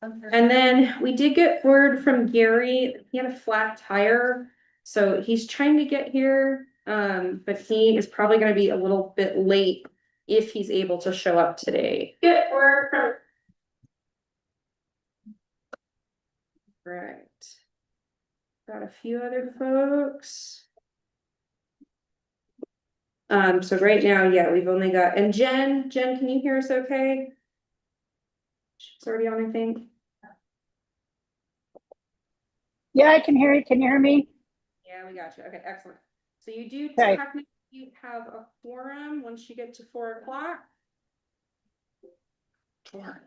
And then we did get word from Gary, he had a flat tire, so he's trying to get here. But he is probably gonna be a little bit late if he's able to show up today. Get word from. Right. Got a few other folks. So right now, yeah, we've only got, and Jen, can you hear us okay? She's already on, I think. Yeah, I can hear you. Can you hear me? Yeah, we got you. Okay, excellent. So you do Okay. technically have a quorum once you get to 4 o'clock. Got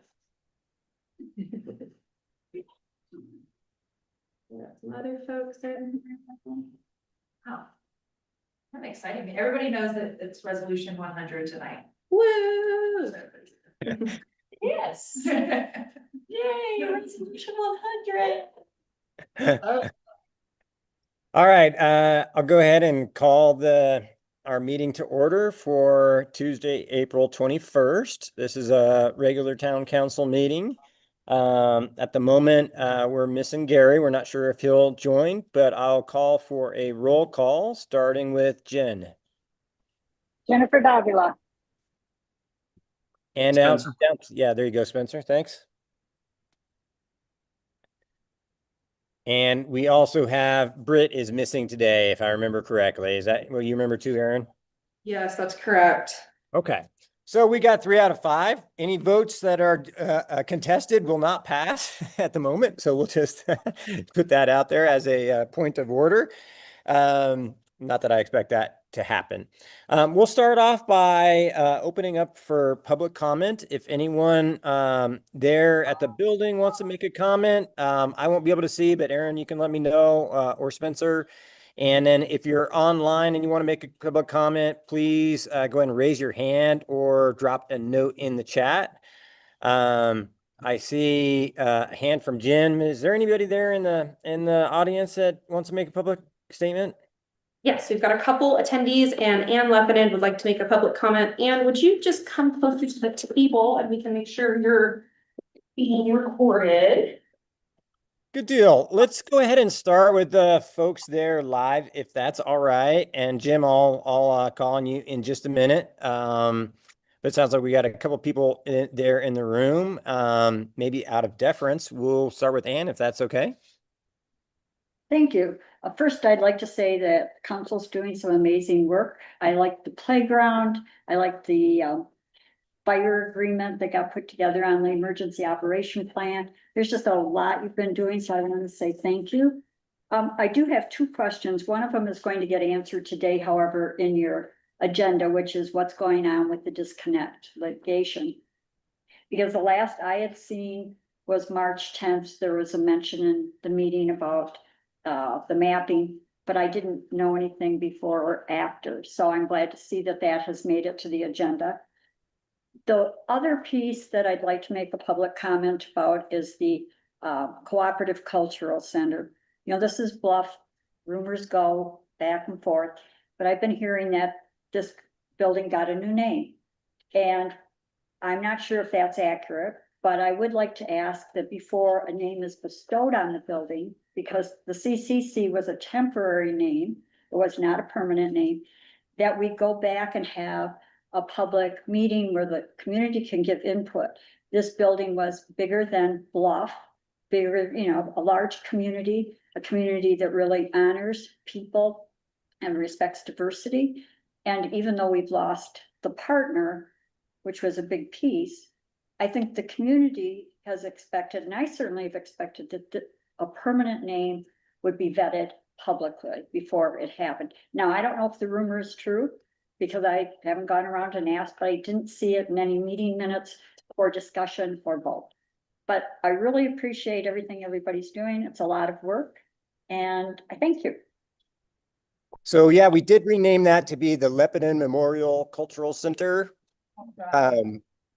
some other folks in. Oh, that's exciting. Everybody knows that it's resolution 100 tonight. Woo! Yes. Yay, resolution 100. All right, I'll go ahead and call our meeting to order for Tuesday, April 21st. This is a regular town council meeting. At the moment, we're missing Gary. We're not sure if he'll join, but I'll call for a roll call, starting with Jen. Jennifer Davila. And now, yeah, there you go, Spencer. Thanks. And we also have Britt is missing today, if I remember correctly. Is that what you remember too, Aaron? Yes, that's correct. Okay. So we got 3 out of 5. Any votes that are contested will not pass at the moment. So we'll just put that out there as a point of order. Not that I expect that to happen. We'll start off by opening up for public comment. If anyone there at the building wants to make a comment, I won't be able to see, but Aaron, you can let me know, or Spencer. And then if you're online and you want to make a public comment, please go ahead and raise your hand or drop a note in the chat. I see a hand from Jim. Is there anybody there in the audience that wants to make a public statement? Yes, we've got a couple attendees, and Ann Lepinen would like to make a public comment. Ann, would you just come closer to the table and we can make sure you're being recorded? Good deal. Let's go ahead and start with the folks there live, if that's all right. And Jim, I'll call on you in just a minute. But it sounds like we got a couple people there in the room. Maybe out of deference, we'll start with Ann, if that's okay. Thank you. First, I'd like to say that council's doing some amazing work. I like the playground. I like the fire agreement that got put together on the emergency operation plan. There's just a lot you've been doing, so I want to say thank you. I do have 2 questions. One of them is going to get answered today, however, in your agenda, which is what's going on with the disconnect litigation. Because the last I had seen was March 10th. There was a mention in the meeting about the mapping, but I didn't know anything before or after. So I'm glad to see that that has made it to the agenda. The other piece that I'd like to make a public comment about is the Cooperative Cultural Center. You know, this is Bluff, rumors go back and forth, but I've been hearing that this building got a new name. And I'm not sure if that's accurate, but I would like to ask that before a name is bestowed on the building, because the CCC was a temporary name, it was not a permanent name, that we go back and have a public meeting where the community can give input. This building was bigger than Bluff, bigger, you know, a large community, a community that really honors people and respects diversity. And even though we've lost the partner, which was a big piece, I think the community has expected, and I certainly have expected, that a permanent name would be vetted publicly before it happened. Now, I don't know if the rumor is true, because I haven't gone around and asked, but I didn't see it in any meeting minutes or discussion or vote. But I really appreciate everything everybody's doing. It's a lot of work, and I thank you. So yeah, we did rename that to be the Lepiden Memorial Cultural Center.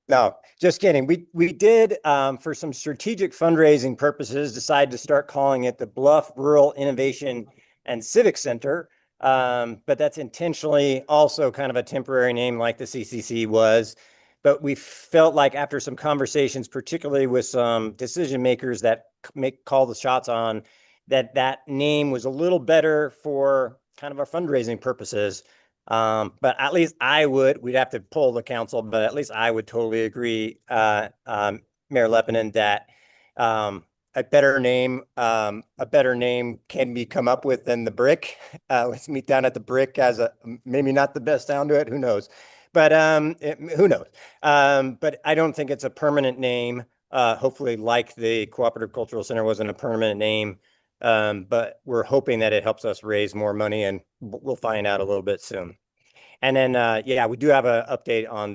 No, just kidding. We did, for some strategic fundraising purposes, decide to start calling it the Bluff Rural Innovation and Civic Center. But that's intentionally also kind of a temporary name like the CCC was. but we felt like after some conversations, particularly with some decision makers that call the shots on that name was a little better for kind of our fundraising purposes. But at least we'd have to poll the council, but at least I would totally agree, Mayor Lepinen, that a better name can be come up with than the Brick. Let's meet down at the Brick as maybe not the best sound to it, who knows? But who knows? But I don't think it's a permanent name. Hopefully, like the Cooperative Cultural Center wasn't a permanent name. But we're hoping that it helps us raise more money, and we'll find out a little bit soon. And then, yeah, we do have an update on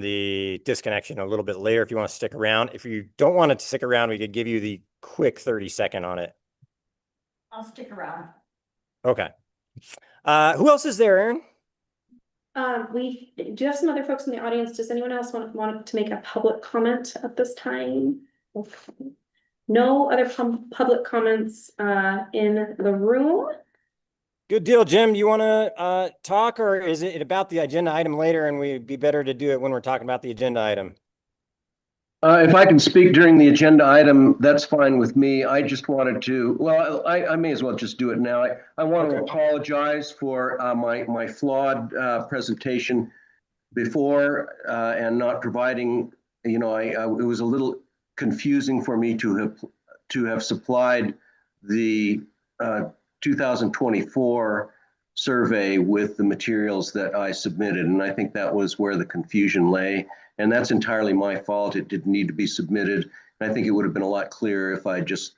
the disconnection a little bit later if you want to stick around. If you don't want to stick around, we could give you the quick 30-second on it. I'll stick around. Okay. Who else is there, Aaron? We do have some other folks in the audience. Does anyone else want to make a public comment at this time? No other public comments in the room. Good deal, Jim. You want to talk, or is it about the agenda item later, and we'd be better to do it when we're talking about the agenda item? If I can speak during the agenda item, that's fine with me. I just wanted to, well, I may as well just do it now. I want to apologize for my flawed presentation before and not providing, it was a little confusing for me to have supplied the 2024 survey with the materials that I submitted. And I think that was where the confusion lay. And that's entirely my fault. It didn't need to be submitted. And I think it would have been a lot clearer if I just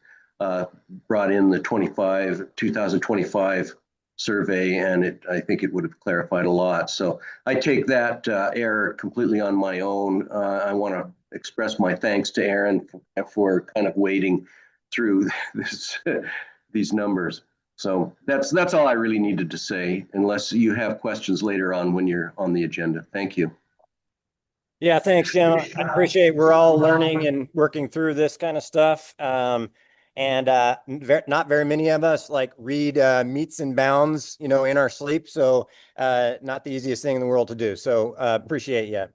brought in the 2025 survey, and I think it would have clarified a lot. So I take that error completely on my own. I want to express my thanks to Aaron for kind of wading through these numbers. So that's all I really needed to say, unless you have questions later on when you're on the agenda. Thank you. Yeah, thanks, Jim. I appreciate it. We're all learning and working through this kind of stuff. And not very many of us read meets and bounds, in our sleep. So not the easiest thing in the world to do. So appreciate you.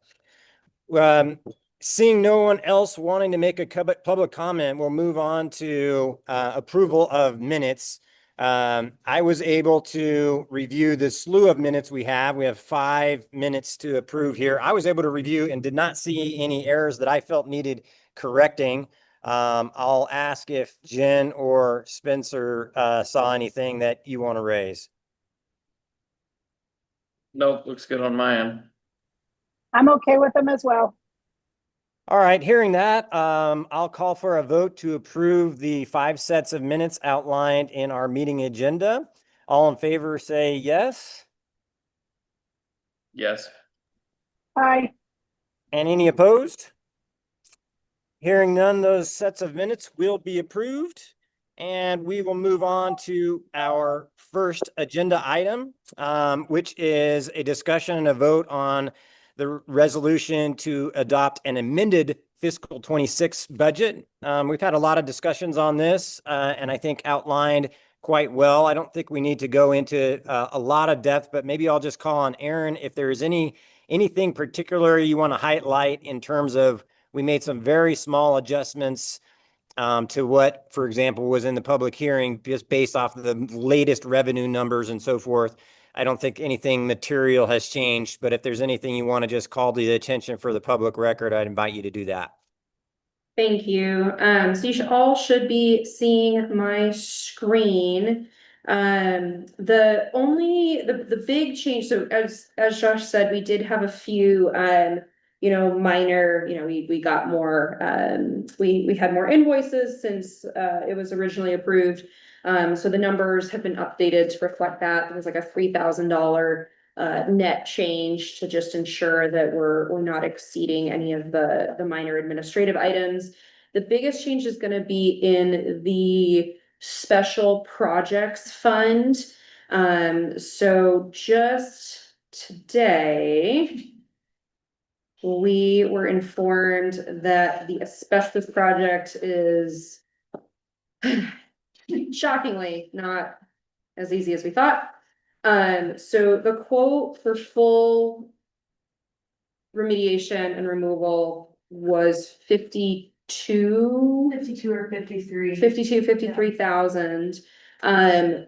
Seeing no one else wanting to make a public comment, we'll move on to approval of minutes. I was able to review the slew of minutes we have. We have 5 minutes to approve here. I was able to review and did not see any errors that I felt needed correcting. I'll ask if Jen or Spencer saw anything that you want to raise. Nope, looks good on my end. I'm okay with them as well. All right, hearing that, I'll call for a vote to approve the 5 sets of minutes outlined in our meeting agenda. All in favor say yes. Yes. Aye. And any opposed? Hearing none, those sets of minutes will be approved. And we will move on to our first agenda item, which is a discussion and a vote on the resolution to adopt an amended fiscal 26 budget. We've had a lot of discussions on this, and I think outlined quite well. I don't think we need to go into a lot of depth, but maybe I'll just call on Aaron if there is anything particular you want to highlight in terms of we made some very small adjustments to what, for example, was in the public hearing, just based off of the latest revenue numbers and so forth. I don't think anything material has changed, but if there's anything you want to just call to the attention for the public record, I'd invite you to do that. Thank you. So you all should be seeing my screen. The big change, so as Josh said, we did have a few minor, we got more, we had more invoices since it was originally approved. So the numbers have been updated to reflect that. There was like a $3,000 net change to just ensure that we're not exceeding any of the minor administrative items. The biggest change is going to be in the special projects fund. So just today, we were informed that the asbestos project is shockingly not as easy as we thought. So the quote for full remediation and removal was 52. 52 or 53. 53,000. So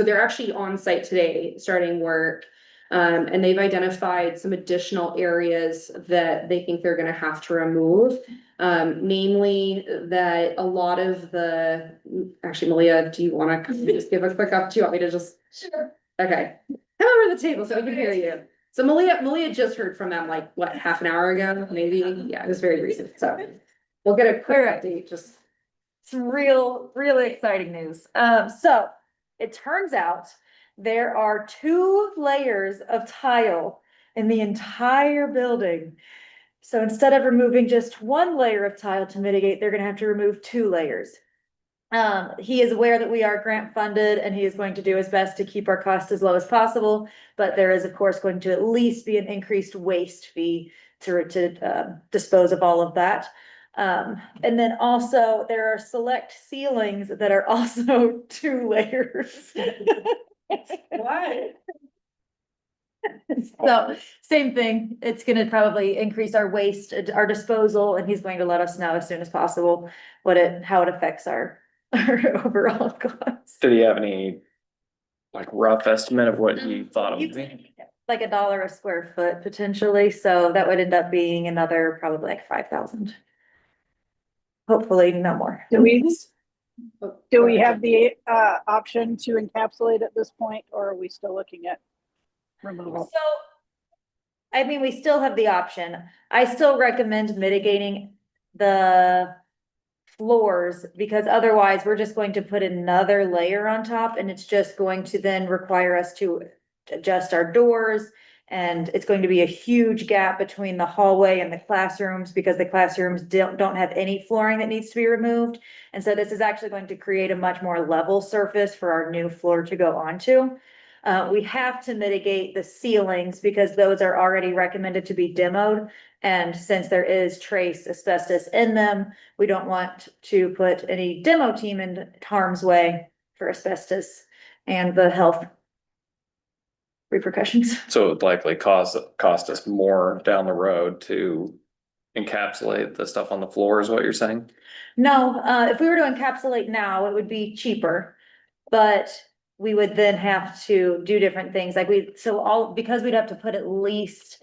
they're actually on site today, starting work. And they've identified some additional areas that they think they're gonna have to remove. Namely that a lot of actually, Malia, do you wanna just give a quick up? Do you want me to just? Sure. Okay, come over to the table so we can hear you. So Malia just heard from them like, what, half an hour ago, maybe? Yeah, it was very recent, so we'll get a quick update, just. Some really exciting news. So it turns out there are 2 layers of tile in the entire building. So instead of removing just 1 layer of tile to mitigate, they're gonna have to remove 2 layers. He is aware that we are grant funded and he is going to do his best to keep our costs as low as possible. But there is of course going to at least be an increased waste fee to dispose of all of that. And then also there are select ceilings that are also 2 layers. Why? So same thing, it's gonna probably increase our waste, our disposal, and he's going to let us know as soon as possible how it affects our overall costs. Did he have any like rough estimate of what he thought it would be? Like $1 a square foot potentially, so that would end up being another probably like 5,000. Hopefully no more. Do we have the option to encapsulate at this point, or are we still looking at removal? So, I mean, we still have the option. I still recommend mitigating the floors because otherwise we're just going to put another layer on top and it's just going to then require us to adjust our doors. And it's going to be a huge gap between the hallway and the classrooms because the classrooms don't have any flooring that needs to be removed. And so this is actually going to create a much more level surface for our new floor to go onto. We have to mitigate the ceilings because those are already recommended to be demoed. And since there is trace asbestos in them, we don't want to put any demo team in harm's way for asbestos and the health repercussions. So it would likely cost us more down the road to encapsulate the stuff on the floor, is what you're saying? No, if we were to encapsulate now, it would be cheaper, but we would then have to do different things because we'd have to put at least,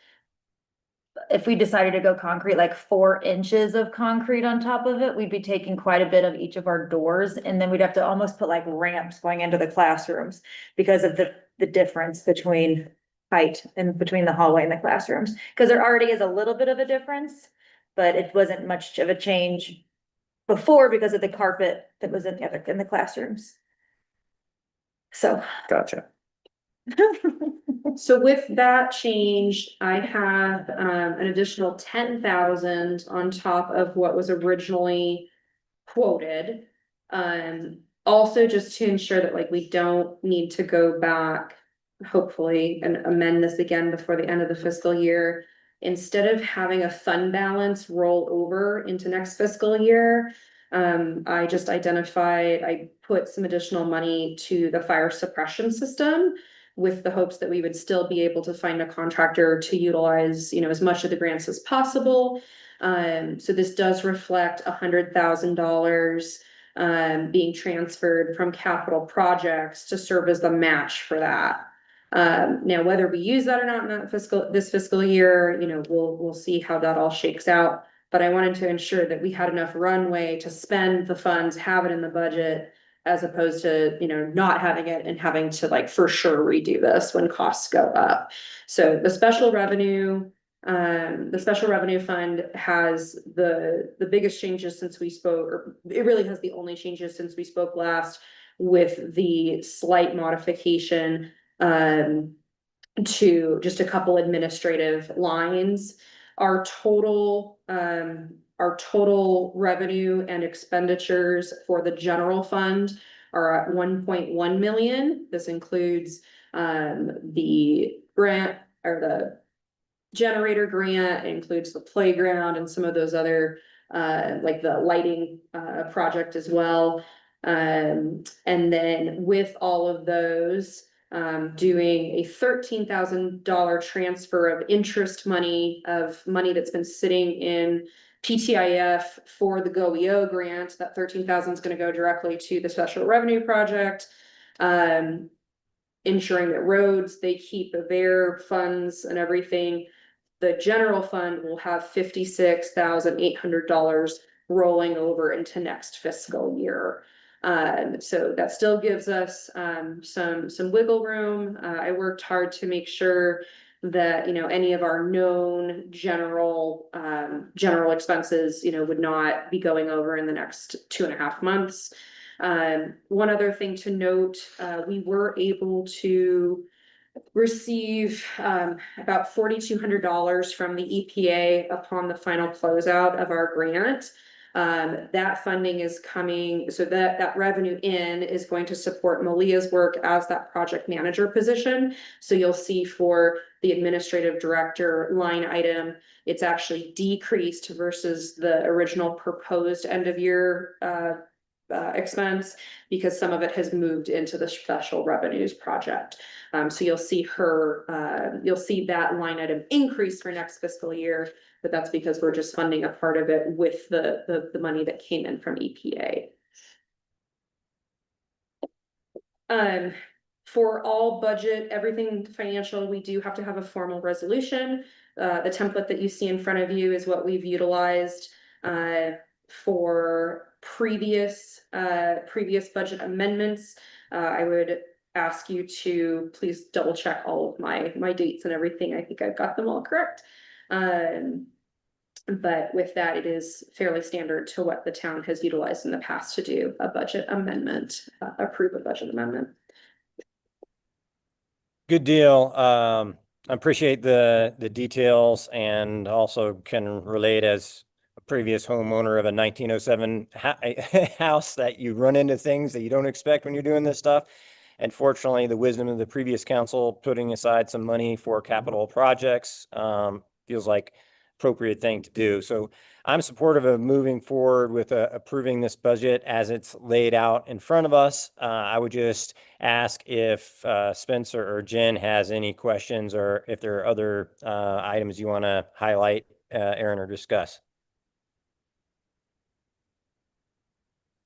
if we decided to go concrete, like 4 inches of concrete on top of it, we'd be taking quite a bit of each of our doors. And then we'd have to almost put like ramps going into the classrooms because of the difference between height and between the hallway and the classrooms. Because there already is a little bit of a difference, but it wasn't much of a change before because of the carpet that was in the classrooms. So. Gotcha. So with that change, I have an additional 10,000 on top of what was originally quoted. Also just to ensure that like we don't need to go back, hopefully, and amend this again before the end of the fiscal year. Instead of having a fund balance roll over into next fiscal year, I just I put some additional money to the fire suppression system with the hopes that we would still be able to find a contractor to utilize, as much of the grants as possible. So this does reflect $100,000 being transferred from capital projects to serve as the match for that. Now, whether we use that or not in this fiscal year, we'll see how that all shakes out. But I wanted to ensure that we had enough runway to spend the funds, have it in the budget, as opposed to, not having it and having to like for sure redo this when costs go up. So the special revenue fund has the biggest changes since we spoke, or it really has the only changes since we spoke last, with the slight modification to just a couple administrative lines. Our total revenue and expenditures for the general fund are at 1.1 million. This includes the grant or the generator grant, it includes the playground and some of those other like the lighting project as well. And then with all of those, doing a $13,000 transfer of interest money that's been sitting in PTIF for the GOEO grant. That 13,000 is going to go directly to the special revenue project. Ensuring that roads, they keep their funds and everything. The general fund will have $56,800 rolling over into next fiscal year. So that still gives us some wiggle room. I worked hard to make sure that, you know, any of our known general expenses, you know, would not be going over in the next 2.5 months. One other thing to note, we were able to receive about $4,200 from the EPA upon the final closeout of our grant. That funding is coming, so that revenue in is going to support Malia's work as that project manager position. So you'll see for the administrative director line item, it's actually decreased versus the original proposed end of year expense, because some of it has moved into the special revenues project. So you'll see that line item increase for next fiscal year, but that's because we're just funding a part of it with the money that came in from EPA. For all budget, everything financial, we do have to have a formal resolution. The template that you see in front of you is what we've utilized for previous budget amendments. I would ask you to please double check all of my dates and everything. I think I've got them all correct. But with that, it is fairly standard to what the town has utilized in the past to do a budget amendment, approve a budget amendment. Good deal. I appreciate the details, and also can relate as a previous homeowner of a 1907 house that you run into things that you don't expect when you're doing this stuff. And fortunately, the wisdom of the previous council putting aside some money for capital projects feels like appropriate thing to do. So I'm supportive of moving forward with approving this budget as it's laid out in front of us. I would just ask if Spencer or Jen has any questions, or if there are other items you want to highlight, Aaron, or discuss.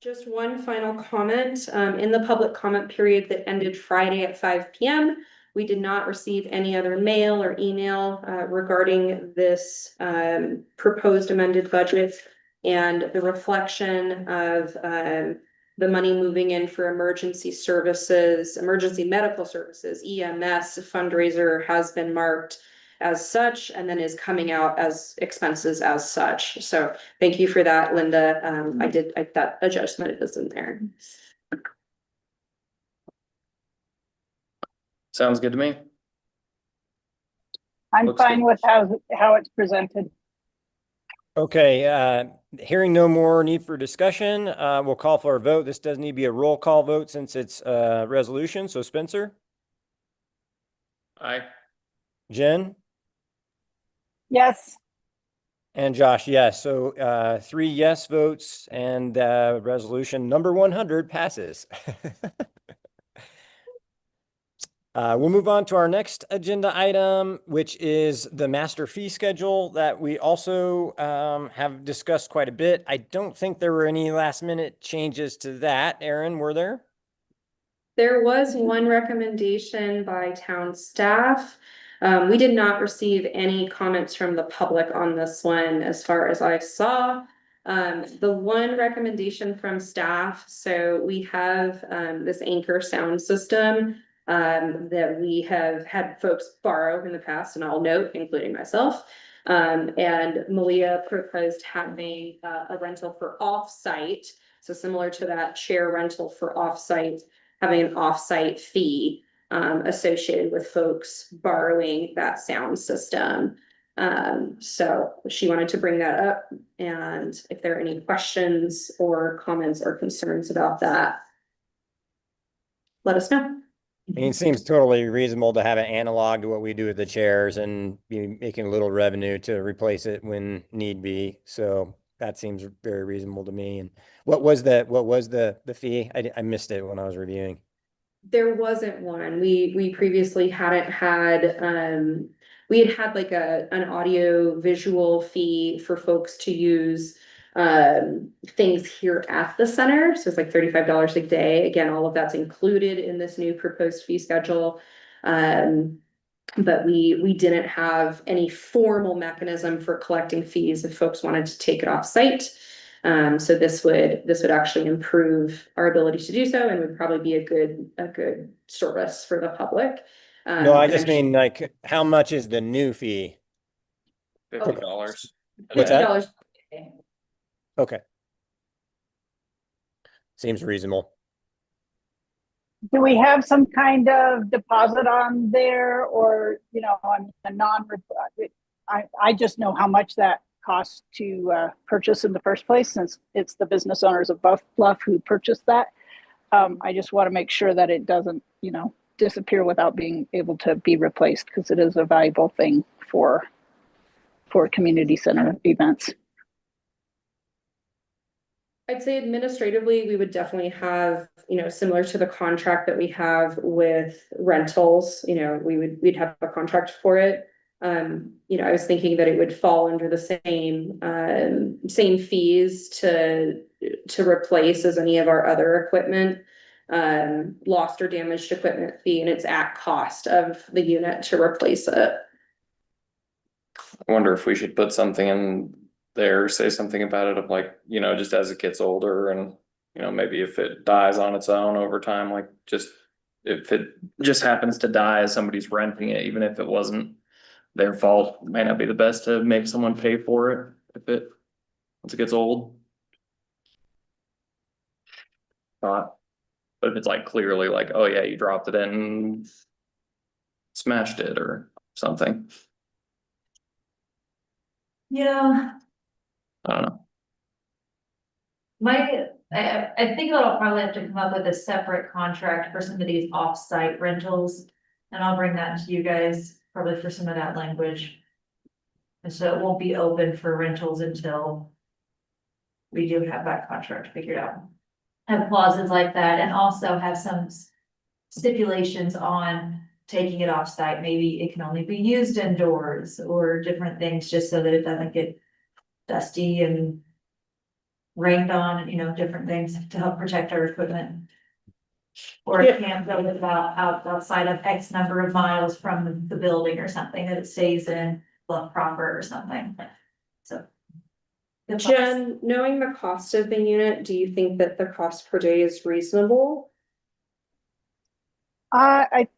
Just one final comment. In the public comment period that ended Friday at 5 p.m., we did not receive any other mail or email regarding this proposed amended budget, and the reflection of the money moving in for emergency services, emergency medical services, EMS fundraiser has been marked as such, and then is coming out as expenses as such. So thank you for that, Linda. That adjustment is in there. Sounds good to me. I'm Looks fine good. with how it's presented. Okay, hearing no more need for discussion, we'll call for a vote. This does need to be a roll call vote since it's a resolution. So Spencer? Aye. Jen? Yes, And Josh, yes. So 3 yes votes, and resolution number 100 passes. We'll move on to our next agenda item, which is the master fee schedule that we also have discussed quite a bit. I don't think there were any last minute changes to that. Aaron, were there? There was one recommendation by town staff. We did not receive any comments from the public on this one, as far as I saw. The one recommendation from staff, so we have this Anchor sound system that we have had folks borrow in the past, and I'll note, including myself. And Malia proposed having a rental for off-site, so similar to that chair rental for off-site, having an off-site fee associated with folks borrowing that sound system. So she wanted to bring that up, and if there are any questions or comments or concerns about that, let us know. I mean, it seems totally reasonable to have it analog to what we do with the chairs and be making a little revenue to replace it when need be. So that seems very reasonable to me. And what was the fee? I missed it when I was reviewing. There wasn't one. We previously hadn't had, we had had like an audio visual fee for folks to use things here at the center. So it's like $35 a day. Again, all of that's included in this new proposed fee schedule. But we didn't have any formal mechanism for collecting fees if folks wanted to take it off site. So this would actually improve our ability to do so and would probably be a good service for the public. No, I and just I'm mean like, how much is the new fee? $50. What's that? $50. Okay. Seems reasonable. Do we have some kind of deposit on there or, on a I just know how much that costs to purchase in the first place, since it's the business owners of Bluff who purchased that. I just want to make sure that it doesn't, disappear without being able to be replaced, because it is a valuable thing for community center events. I'd say administratively, we would definitely have, similar to the contract that we have with rentals, we'd have a contract for it. I was thinking that it would fall under the same fees to replace as any of our other equipment, lost or damaged equipment fee, and it's at cost of the unit to replace it. I wonder if we should put something in there, say something about it of like, just as it gets older and, maybe if it dies on its own over time, like just if it just happens to die as somebody's renting it, even if it wasn't their fault, it may not be the best to make someone pay for it once it gets old. But if it's like clearly like, oh yeah, you dropped it in and smashed it or something. Yeah, I don't know. I think I'll probably have to come up with a separate contract for some of these off-site rentals. And I'll bring that to you guys, probably for some of that language. And so it won't be open for rentals until we do have that contract figured out. Have clauses like that, and also have some stipulations on taking it off-site. Maybe it can only be used indoors or different things, just so that it doesn't get dusty and rained on, and different things to help protect our equipment. Or it can't go outside of X number of miles from the building or something, that it stays in Bluff proper or something. So. Jen, knowing the cost of the unit, do you think that the cost per day is reasonable? I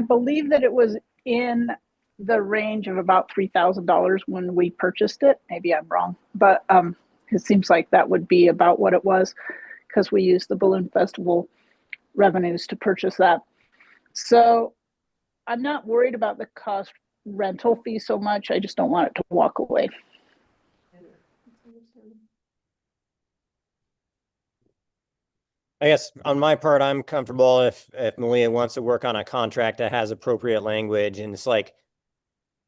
believe that it was in the range of about $3,000 when we purchased it. Maybe I'm wrong, but it seems like that would be about what it was, because we used the Balloon Festival revenues to purchase that. So I'm not worried about the cost rental fee so much. I just don't want it to walk away. I guess on my part, I'm comfortable if Malia wants to work on a contract that has appropriate language, and it's like,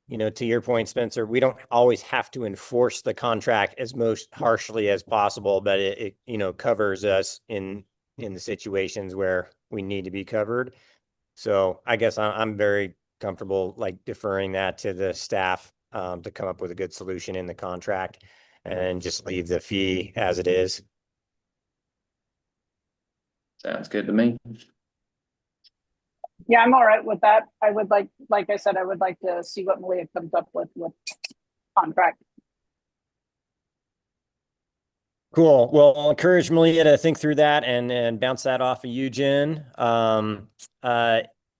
to your point, Spencer, we don't always have to enforce the contract as most harshly as possible, but it covers us in the situations where we need to be covered. So I guess I'm very comfortable like deferring that to the staff to come up with a good solution in the contract, and just leave the fee as it is. Sounds good to me. Yeah, I'm all right with that. I would like I said, I would like to see what Malia comes up with contract. Cool. Well, I'll encourage Malia to think through that and bounce that off of you, Jen.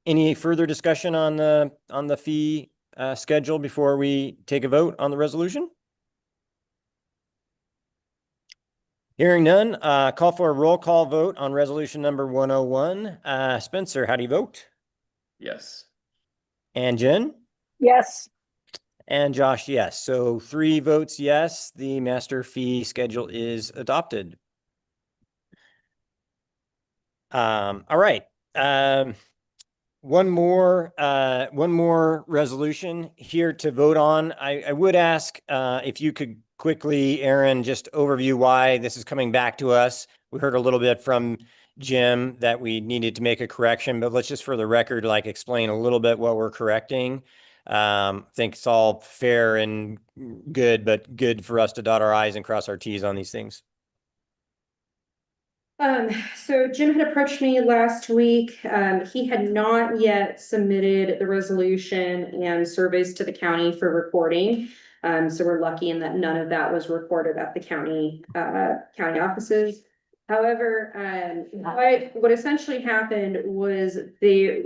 Any further discussion on the fee schedule before we take a vote on the resolution? Hearing none, call for a roll call vote on resolution number 101. Spencer, how do you vote? Yes. And Jen? Yes. And Josh, yes. So 3 votes yes, the master fee schedule is adopted. All right. One more resolution here to vote on. I would ask if you could quickly, Aaron, just overview why this is coming back to us. We heard a little bit from Jim that we needed to make a correction, but let's just for the record, like explain a little bit what we're correcting. I think it's all fair and good, but good for us to dot our i's and cross our t's on these things. So Jim had approached me last week. He had not yet submitted the resolution and surveys to the county for recording. So we're lucky in that none of that was recorded at the county offices. However, what essentially happened was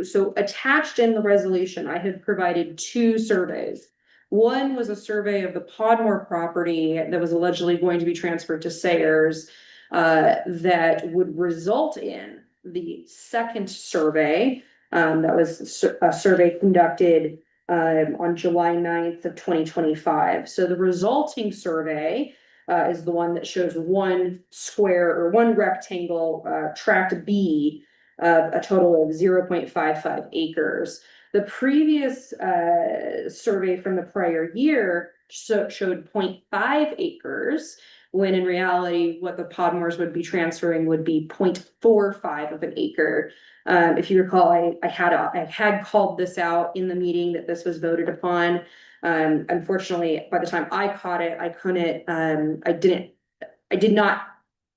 so attached in the resolution, I had provided two surveys. One was a survey of the Podmore property that was allegedly going to be transferred to Sayers, that would result in the second survey. That was a survey conducted on July 9th of 2025. So the resulting survey is the one that shows one square or one rectangle, tract B, of a total of 0.55 acres. The previous survey from the prior year showed 0.5 acres, when in reality, what the Podmores would be transferring would be 0.45 of an acre. If you recall, I had called this out in the meeting that this was voted upon. Unfortunately, by the time I caught it, I did not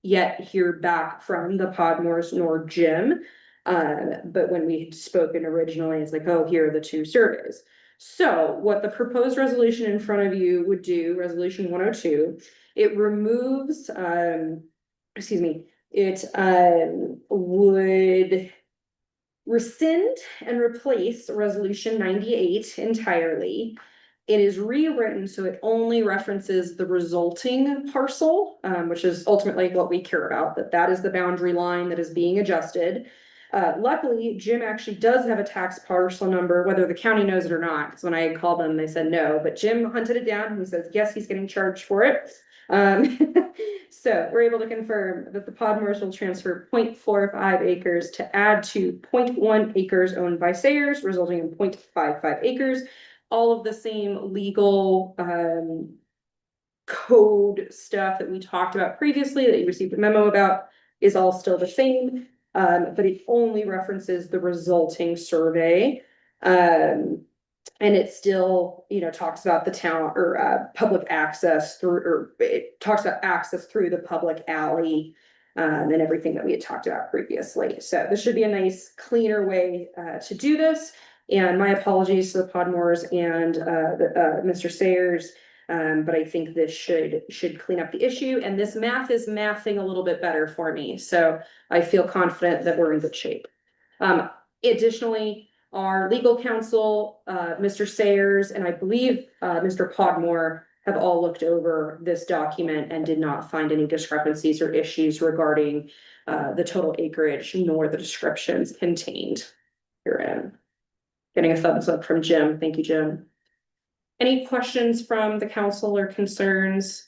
yet hear back from the Podmores nor Jim. But when we had spoken originally, it's like, oh, here are the two surveys. So what the proposed resolution in front of you would do, resolution 102, it removes, it would rescind and replace resolution 98 entirely. It is rewritten so it only references the resulting parcel, which is ultimately what we care about, that is the boundary line that is being adjusted. Luckily, Jim actually does have a tax parcel number, whether the county knows it or not. Because when I called them, they said no, but Jim hunted it down and he says, yes, he's getting charged for it. So we're able to confirm that the Podmores will transfer 0.45 acres to add to 0.1 acres owned by Sayers, resulting in 0.55 acres. All of the same legal code stuff that we talked about previously that you received a memo about is all still the same. But it only references the resulting survey. And it still, talks about the town or public access through, or it talks about access through the public alley, and everything that we had talked about previously. So this should be a nice, cleaner way to do this. And my apologies to the Podmores and Mr. Sayers. But I think this should clean up the issue. And this math is mathing a little bit better for me. So I feel confident that we're in good shape. Additionally, our legal counsel, Mr. Sayers, and I believe Mr. Podmore have all looked over this document and did not find any discrepancies or issues regarding the total acreage nor the descriptions contained herein. Getting a thumbs up from Jim. Thank you, Jim. Any questions from the council or concerns?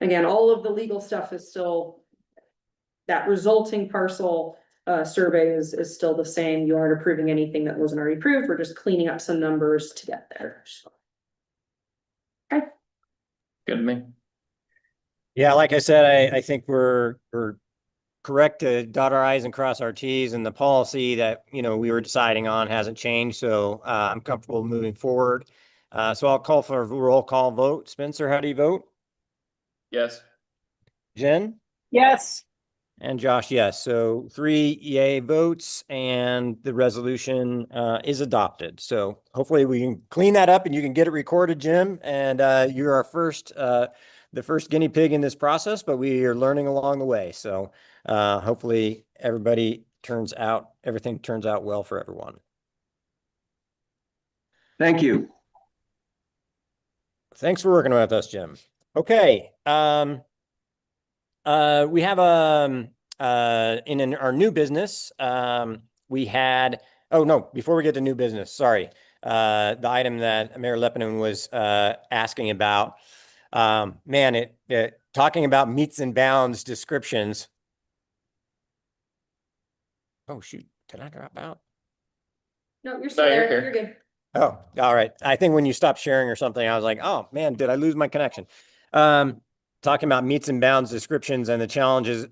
Again, all of the legal stuff is still, that resulting parcel survey is still the same. You aren't approving anything that wasn't already approved. We're just cleaning up some numbers to get there. Okay. Good to me. Yeah, like I said, I think we're correct to dot our i's and cross our t's, and the policy that we were deciding on hasn't changed. So I'm comfortable moving forward. So I'll call for a roll call vote. Spencer, how do you vote? Yes. Jen? Yes. And Josh, yes. So 3 yay votes and the resolution is adopted. So hopefully we can clean that up and you can get it recorded, Jim. And you're our the first guinea pig in this process, but we are learning along the way. So hopefully everything turns out well for everyone. Thank you. Thanks for working with us, Jim. Okay. We have in our new business, we had, oh no, before we get to new business, sorry. The item that Mayor Lepinen was asking about, talking about meets and bounds descriptions. Oh shoot, did I drop out? No, you're still No, you're there. here. You're good. Oh, all right. I think when you stopped sharing or something, I was like, oh man, did I lose my connection? talking about meets and bounds descriptions and the challenges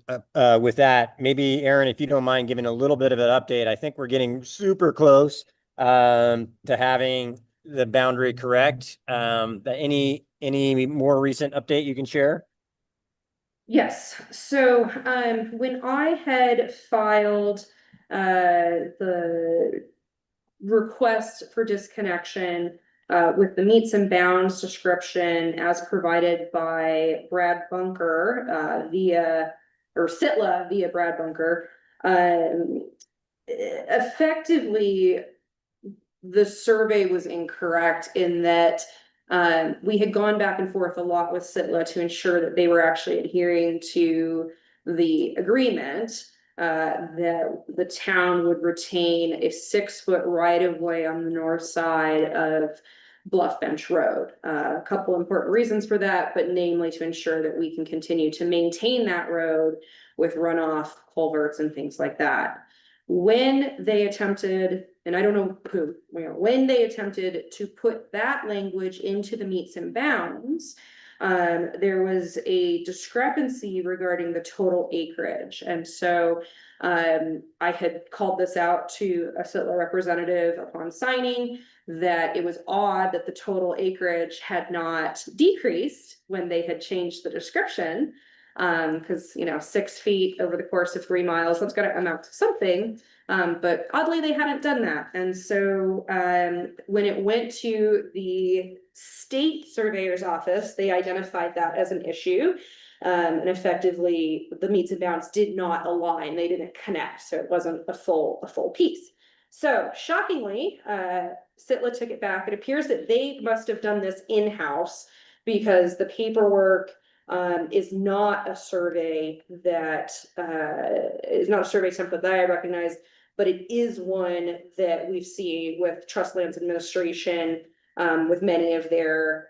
with that. Maybe Aaron, if you don't mind giving a little bit of an update, I think we're getting super close to having the boundary correct. Any more recent update you can share? Yes, so when I had filed the request for disconnection with the meets and bounds description as provided by Brad Bunker via or Sitla via Brad Bunker, effectively the survey was incorrect in that we had gone back and forth a lot with Sitla to ensure that they were actually adhering to the agreement that the town would retain a 6-foot right of way on the north side of Bluff Bench Road. A couple important reasons for that, but namely to ensure that we can continue to maintain that road with runoff, culverts, and things like that. When they attempted, and I don't know who, when they attempted to put that language into the meets and bounds, there was a discrepancy regarding the total acreage. And so I had called this out to a Sitla representative upon signing that it was odd that the total acreage had not decreased when they had changed the description. Because 6 feet over the course of 3 miles, that's got to amount to something. But oddly, they hadn't done that. And so when it went to the state surveyor's office, they identified that as an issue. And effectively, the meets and bounds did not align. They didn't connect. So it wasn't a full piece. So shockingly, Sitla took it back. It appears that they must have done this in-house because the paperwork is not a survey that is not a survey template that I recognize, but it is one that we've seen with Trust Lands Administration with many of their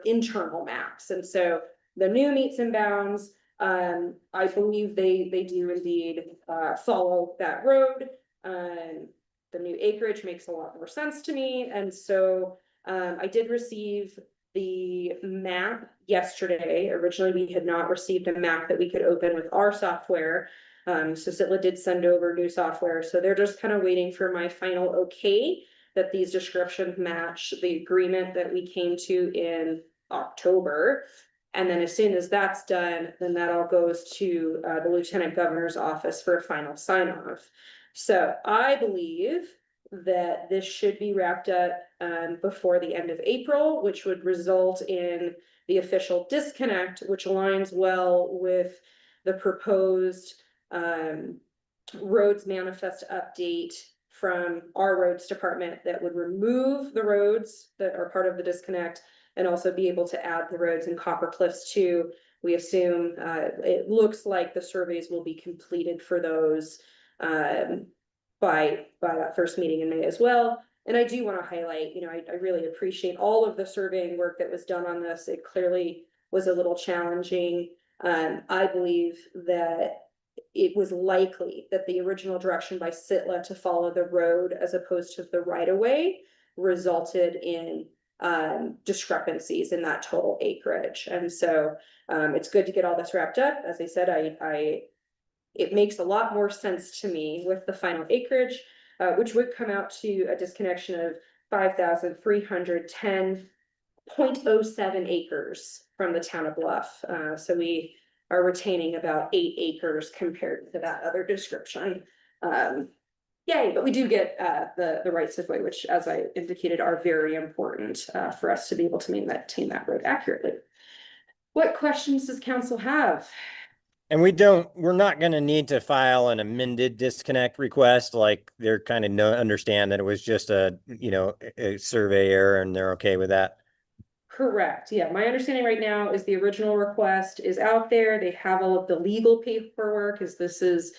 internal maps. And so the new meets and bounds, I believe they do indeed follow that road. The new acreage makes a lot more sense to me. And so I did receive the map yesterday. Originally, we had not received a map that we could open with our software. So Sitla did send over new software. So they're just kind of waiting for my final okay that these descriptions match the agreement that we came to in October. And then as soon as that's done, then that all goes to the Lieutenant Governor's office for a final sign off. So I believe that this should be wrapped up before the end of April, which would result in the official disconnect, which aligns well with the proposed roads manifest update from our roads department that would remove the roads that are part of the disconnect and also be able to add the roads in Copper Cliffs too. We assume it looks like the surveys will be completed for those by that first meeting in May as well. And I do want to highlight, I really appreciate all of the surveying work that was done on this. It clearly was a little challenging. I believe that it was likely that the original direction by Sitla to follow the road as opposed to the right of way resulted in discrepancies in that total acreage. And so it's good to get all this wrapped up. As I said, it makes a lot more sense to me with the final acreage, which would come out to a disconnection of 5,310.07 acres from the town of Bluff. So we are retaining about 8 acres compared to that other description. Yay, but we do get the rights of way, which, as I indicated, are very important for us to be able to maintain that road accurately. What questions does council have? And we're not going to need to file an amended disconnect request. Like they're kind of understand that it was just a survey error and they're okay with that. Correct. Yeah, my understanding right now is the original request is out there. They have all of the legal paperwork as this is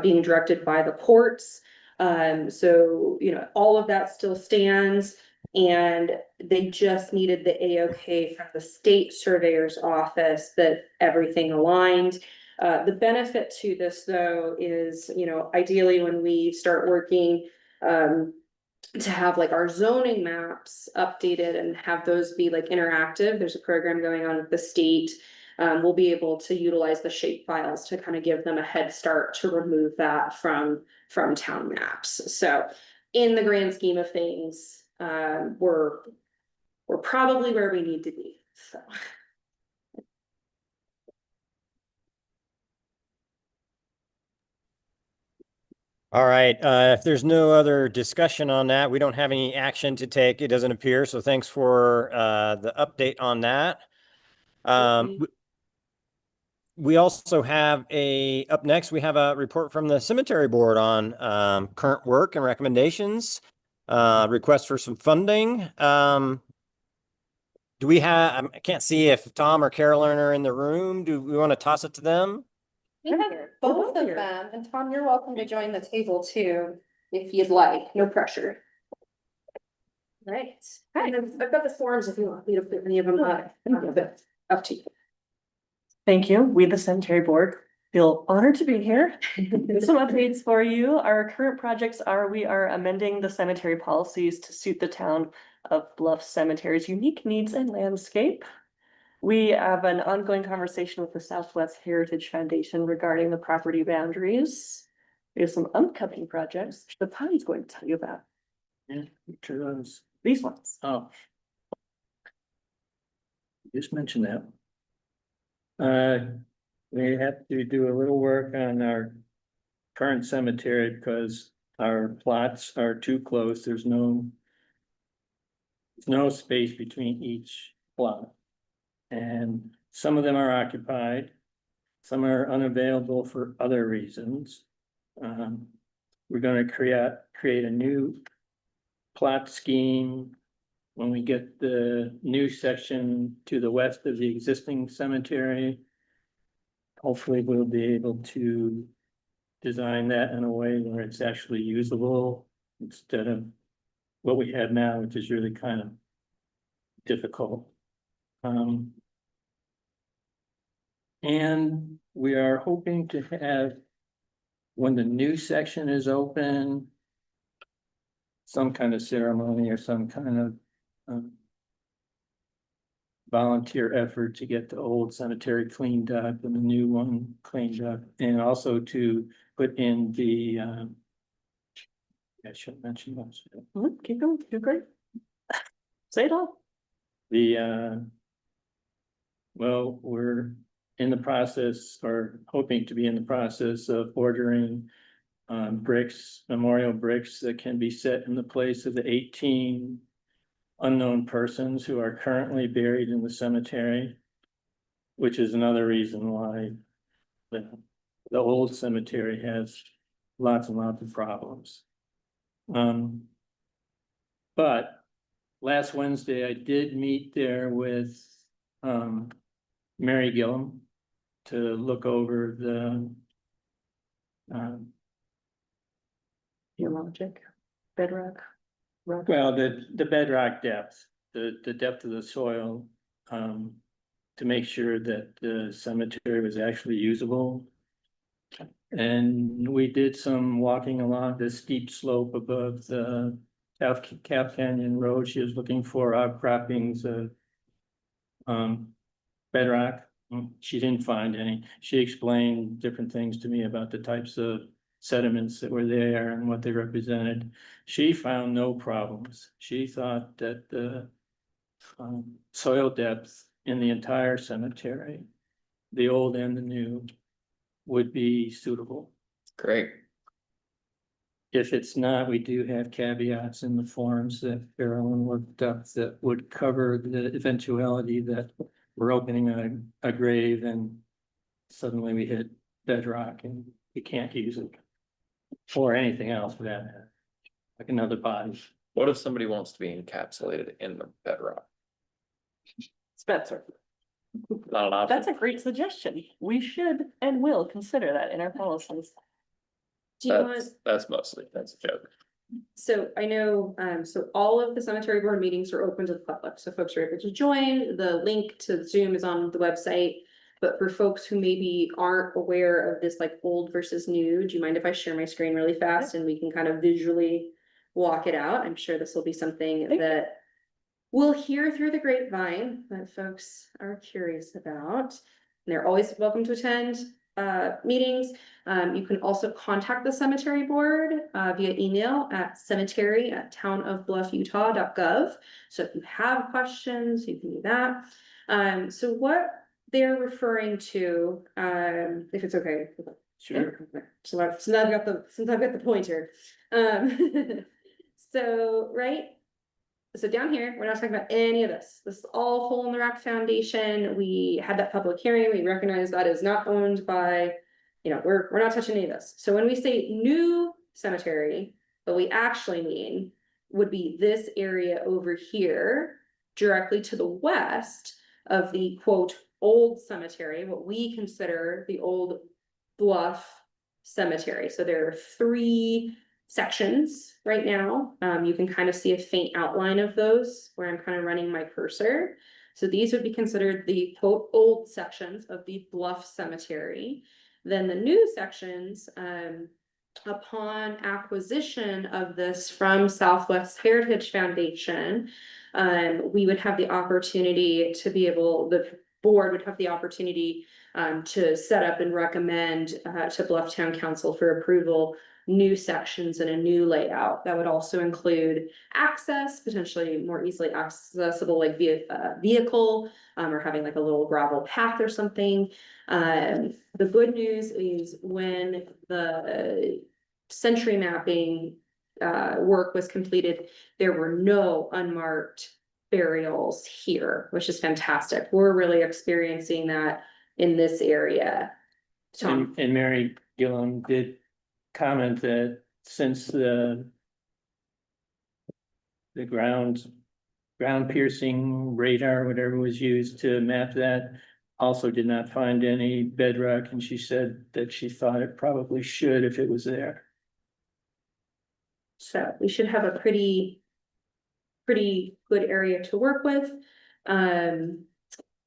being directed by the courts. So, all of that still stands and they just needed the AOK from the state surveyor's office that everything aligned. The benefit to this though is, ideally when we start working, to have like our zoning maps updated and have those be like interactive. There's a program going on with the state we'll be able to utilize the shape files to kind of give them a head start to remove that from town maps. So in the grand scheme of things, we're probably where we need to be, so. All right, if there's no other discussion on that, we don't have any action to take, it doesn't appear, so thanks for the update on that. We also have up next, we have a report from the cemetery board on current work and recommendations, request for some funding. Do we have, I can't see if Tom or Carolyn are in the room. Do we want to toss it to them? We have both of them, and Tom, you're welcome to join the table too, if you'd like, no pressure. Right, and I've got the forms if you want me to put any of them up, but up to you. Thank you. We, the cemetery board, feel honored to be here. Some updates for you. Our current projects are, we are amending the cemetery policies to suit the town of Bluff Cemetery's unique needs and landscape. We have an ongoing conversation with the Southwest Heritage Foundation regarding the property boundaries. We have some upcoming projects that Patty's going to tell you about. Yeah, which are those? These ones. Oh. Just mentioned that. We have to do a little work on our current cemetery because our plots are too close. There's no space between each plot. And some of them are occupied, some are unavailable for other reasons. We're gonna create a new plot scheme when we get the new section to the west of the existing cemetery. Hopefully we'll be able to design that in a way where it's actually usable instead of what we have now, which is really kind of difficult. And we are hoping to have, when the new section is open, some kind of ceremony or some kind of volunteer effort to get the old cemetery cleaned up and the new one cleaned up, and also to put in the I should mention those. Keep going, you're great. Say it all. Well, we're in the process, or hoping to be in the process of ordering bricks, memorial bricks that can be set in the place of the 18 unknown persons who are currently buried in the cemetery, which is another reason why the old cemetery has lots and lots of problems. But last Wednesday, I did meet there with Mary Gillum to look over the Geologic, bedrock. Rock. well, the bedrock depth, the depth of the soil, to make sure that the cemetery was actually usable. And we did some walking along the steep slope above the Cap Canyon Road. She was looking for outcroppings of bedrock. She didn't find any. She explained different things to me about the types of sediments that were there and what they represented. She found no problems. She thought that the soil depth in the entire cemetery, the old and the new, would be suitable. Great. If it's not, we do have caveats in the forms that Carolyn worked up that would cover the eventuality that we're opening a grave and suddenly we hit bedrock and we can't use it. Or anything else for that matter, like another body. What if somebody wants to be encapsulated in the bedrock? Spencer, Not an option. that's a great suggestion. We should and will consider that in our policies. Do you want, That's a joke. so I know, so all of the cemetery board meetings are open to the public, so folks are able to join. The link to Zoom is on the website. But for folks who maybe aren't aware of this like old versus new, do you mind if I share my screen really fast and we can kind of visually walk it out? I'm sure this will be something that we'll hear through the grapevine that folks are curious about. they're always welcome to attend meetings. You can also contact the cemetery board via email at cemetery@townofbluffutah.gov. So if you have questions, you can do that. So what they're referring to, if it's okay. Sure. So I've got the pointer. So, right? So down here, we're not talking about any of this. This is all Hole in the Rock Foundation. We had that public hearing. We recognize that is not owned by, we're not touching any of this. So when we say new cemetery, what we actually mean would be this area over here, directly to the west of the quote, old cemetery, what we consider the old Bluff Cemetery. So there are 3 sections right now. You can kind of see a faint outline of those where I'm kind of running my cursor. So these would be considered the quote old sections of the Bluff Cemetery. Then the new sections, upon acquisition of this from Southwest Heritage Foundation, we would have the opportunity to be able, the board would have the opportunity to set up and recommend to Blufftown Council for approval new sections and a new layout. That would also include access, potentially more easily accessible, like via vehicle, or having like a little gravel path or something. The good news is when the century mapping work was completed, there were no unmarked burials here, which is fantastic. We're really experiencing that in this area. Tom? And Mary Gillum did comment that since the ground piercing radar, whatever was used to map that, also did not find any bedrock, and she said that she thought it probably should if it was there. So we should have a pretty good area to work with.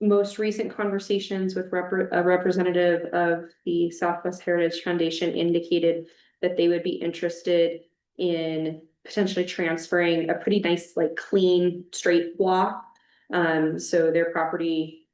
Most recent conversations with a representative of the Southwest Heritage Foundation indicated that they would be interested in potentially transferring a pretty nice, like clean, straight block. So their property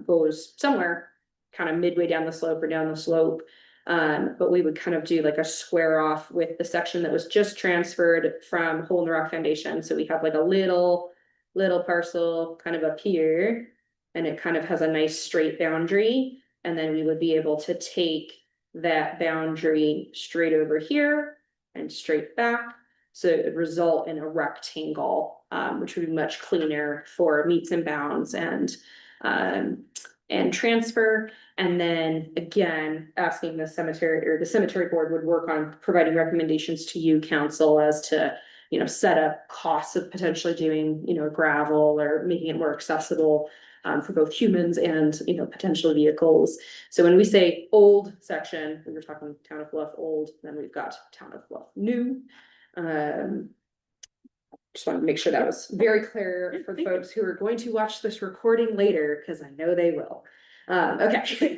goes somewhere kind of midway down the slope or down the slope. But we would kind of do like a square off with the section that was just transferred from Hole in the Rock Foundation. So we have like a little parcel kind of up here, and it kind of has a nice straight boundary. And then we would be able to take that boundary straight over here and straight back. So it would result in a rectangle, which would be much cleaner for meets and bounds and transfer. And then again, asking the cemetery board would work on providing recommendations to you, council, as to, set up costs of potentially doing, gravel or making it more accessible for both humans and, potential vehicles. So when we say old section, we were talking Town of Bluff old, then we've got Town of Bluff new. Just want to make sure that was very clear for the folks who are going to watch this recording later, because I know they will. Okay.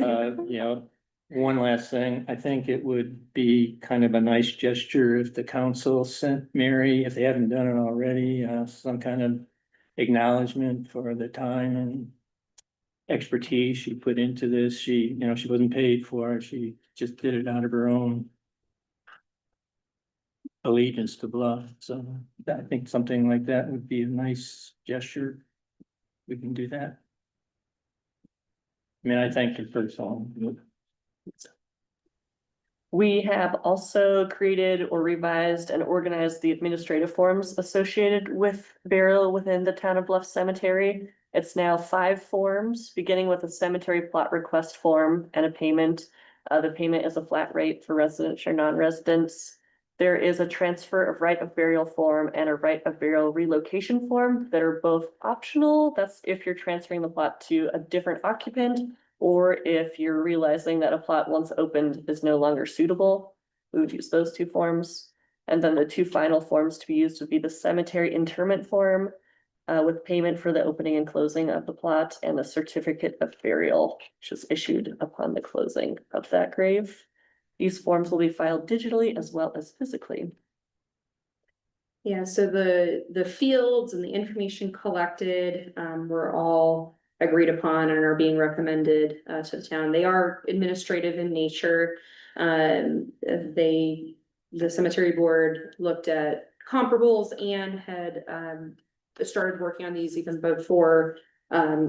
One last thing, I think it would be kind of a nice gesture if the council sent Mary, if they haven't done it already, some kind of acknowledgement for the time and expertise she put into this. She wasn't paid for it. She just did it out of her own allegiance to Bluff. So I think something like that would be a nice gesture. We can do that. I mean, I thank you for so. We have also created or revised and organized the administrative forms associated with burial within the Town of Bluff Cemetery. It's now 5 forms, beginning with a cemetery plot request form and a payment. The payment is a flat rate for residents or non-residents. There is a transfer of right of burial form and a right of burial relocation form that are both optional. That's if you're transferring the plot to a different occupant, or if you're realizing that a plot once opened is no longer suitable. We would use those 2 forms. And then the 2 final forms to be used would be the cemetery interment form, with payment for the opening and closing of the plot, and the certificate of burial, which is issued upon the closing of that grave. These forms will be filed digitally as well as physically. Yeah, so the fields and the information collected were all agreed upon and are being recommended to the town. They are administrative in nature. The cemetery board looked at comparables and had started working on these even before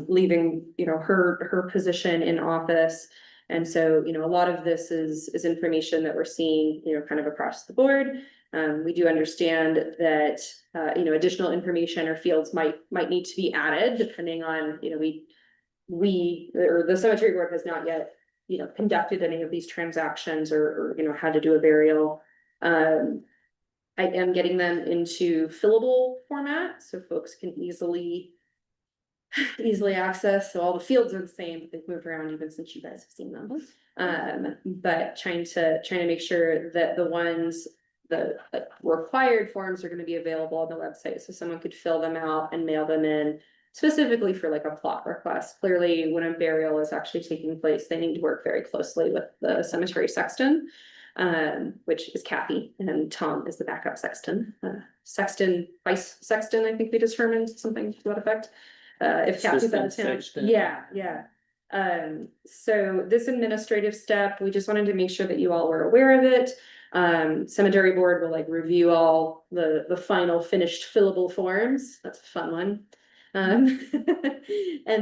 leaving, her position in office. And so, a lot of this is information that we're seeing, kind of across the board. We do understand that, additional information or fields might need to be added depending on, or the cemetery board has not yet, conducted any of these transactions or had to do a burial. I am getting them into fillable format so folks can easily access. So all the fields are the same, but they've moved around even since you guys have seen them. But trying to make sure that the required forms are going to be available on the website, so someone could fill them out and mail them in specifically for like a plot request. Clearly, when a burial is actually taking place, they need to work very closely with the cemetery sexton, which is Kathy, and Tom is the backup sexton. Sexton, vice sexton, I think we determined something to that effect. If Kathy's out of town. Assistant. Yeah. So this administrative step, we just wanted to make sure that you all were aware of it. Cemetery board will like review all the final finished fillable forms. That's a fun one. And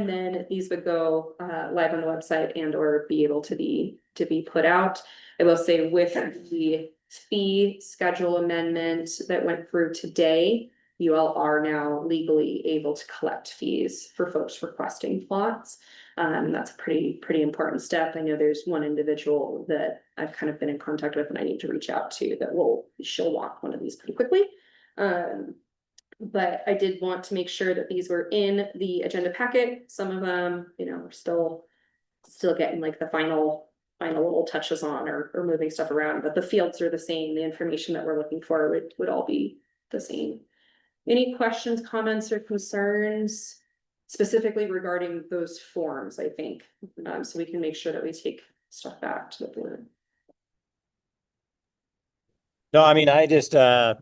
then these would go live on the website and or be able to be put out. I will say with the fee schedule amendment that went through today, you all are now legally able to collect fees for folks requesting plots. That's a pretty important step. I know there's one individual that I've kind of been in contact with and I need to reach out to that she'll want one of these pretty quickly. But I did want to make sure that these were in the agenda packet. Some of them, we're still getting like the final little touches on or moving stuff around, but the fields are the same. The information that we're looking for would all be the same. Any questions, comments, or concerns specifically regarding those forms, I think, so we can make sure that we take stuff back to the board. No, I mean, I just,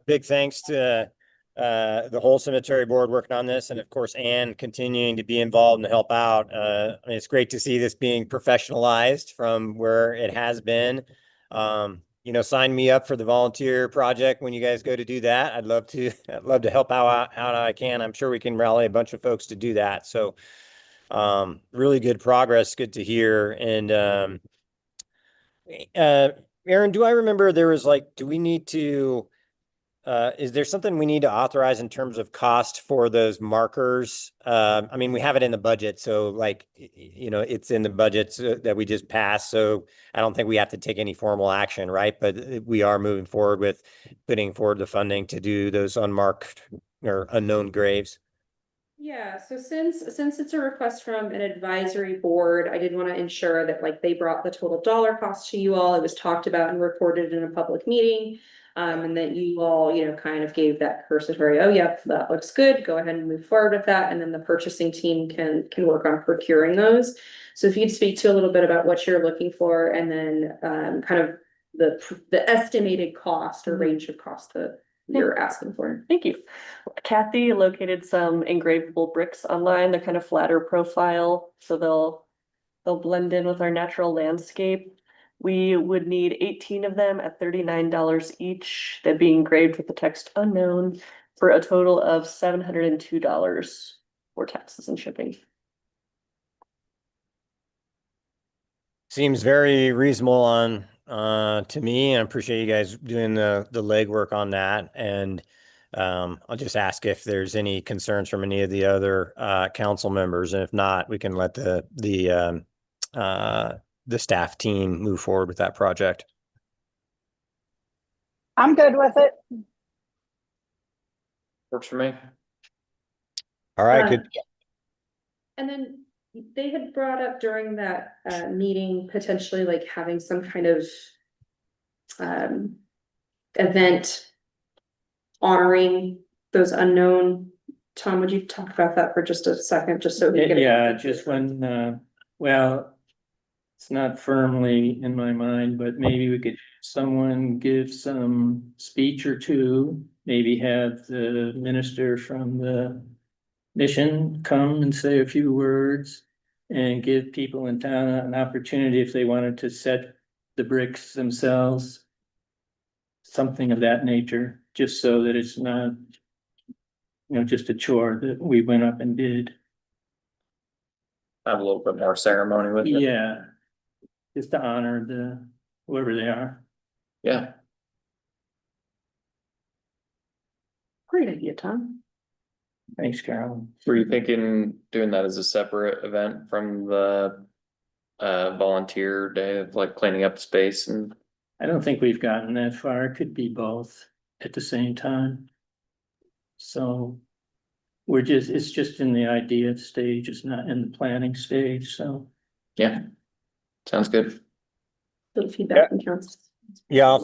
big thanks to the whole cemetery board working on this, and of course, Anne continuing to be involved and help out. I mean, it's great to see this being professionalized from where it has been. Sign me up for the volunteer project when you guys go to do that. I'd love to help out how I can. I'm sure we can rally a bunch of folks to do that. So, really good progress. Good to hear. And, Aaron, do I remember there was do we need to, is there something we need to authorize in terms of cost for those markers? I mean, we have it in the budget, so it's in the budget that we just passed. So I don't think we have to take any formal action, right? But we are moving forward with putting forward the funding to do those unmarked or unknown graves. Yeah, so since it's a request from an advisory board, I did want to ensure that they brought the total dollar cost to you all. It was talked about and recorded in a public meeting. And that you all, kind of gave that cursory, oh, yep, that looks good. Go ahead and move forward with that. And then the purchasing team can work on procuring those. So if you'd speak to a little bit about what you're looking for and then kind of the estimated cost or range of cost that you're asking for. Thank you. Kathy located some engravable bricks online. They're kind of flatter profile, so they'll blend in with our natural landscape. We would need 18 of them at $39 each. They'd be engraved with the text unknown for a total of $702 for taxes and shipping. Seems very reasonable to me. I appreciate you guys doing the legwork on that. And I'll just ask if there's any concerns from any of the other council members, and if not, we can let the staff team move forward with that project. I'm good with it. Works for me. All right, good. And then they had brought up during that meeting potentially having some kind of event honoring those unknown. Tom, would you talk about that for just a second, just so we can Yeah, just when, well, it's not firmly in my mind, but maybe we could, someone give some speech or two, maybe have the minister from the mission, come and say a few words and give people in town an opportunity if they wanted to set the bricks themselves. Something of that nature, just so that it's not, just a chore that we went up and did. Have a little bit more ceremony with it. Yeah, just to honor whoever they are. Yeah, Great idea, Tom. Thanks, Carolyn. were you thinking doing that as a separate event from the volunteer day of like cleaning up space and? I don't think we've gotten that far. It could be both at the same time. So it's just in the idea stage, it's not in the planning stage, so. Yeah, sounds good. Little feedback from council. Yeah,